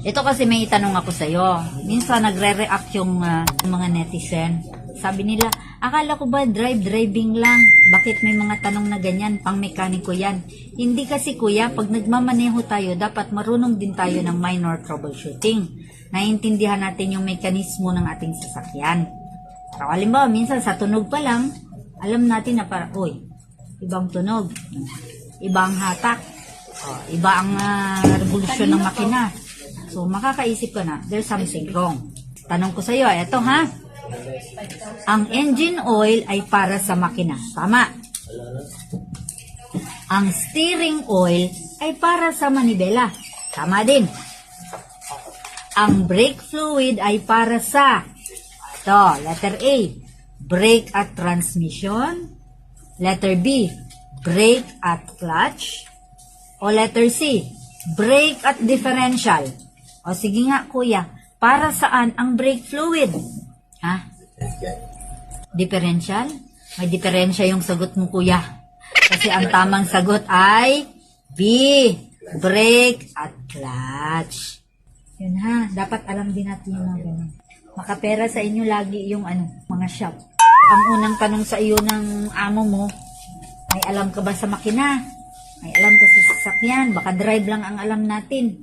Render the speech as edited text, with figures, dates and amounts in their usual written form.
Ito kasi may itanong ako sa'yo. Minsan nagre-react yung mga netizen. Sabi nila, akala ko ba driving lang? Bakit may mga tanong na ganyan? Pang mekaniko yan. Hindi kasi kuya, pag nagmamaneho tayo, dapat marunong din tayo ng minor troubleshooting. Naiintindihan natin yung mekanismo ng ating sasakyan. So, halimbawa, minsan sa tunog pa lang, alam natin na para, uy, ibang tunog, ibang hatak, iba ang revolusyon ng makina. So, makakaisip ka na, there's something wrong. Tanong ko sa iyo, eto ha, ang engine oil ay para sa makina. Tama. Ang steering oil ay para sa manibela. Tama din. Ang brake fluid ay para sa, ito, letter A, brake at transmission. Letter B, brake at clutch. O letter C, brake at differential. O sige nga kuya, para saan ang brake fluid? Ha? Differential? May diferensya yung sagot mo kuya. Kasi ang tamang sagot ay B, brake at clutch. Yun ha, dapat alam din natin yung mga ganun. Makapera sa inyo lagi yung mga shop. Ang unang tanong sa iyo ng amo mo, may alam ka ba sa makina? May alam ka sa sasakyan? Baka drive lang ang alam natin.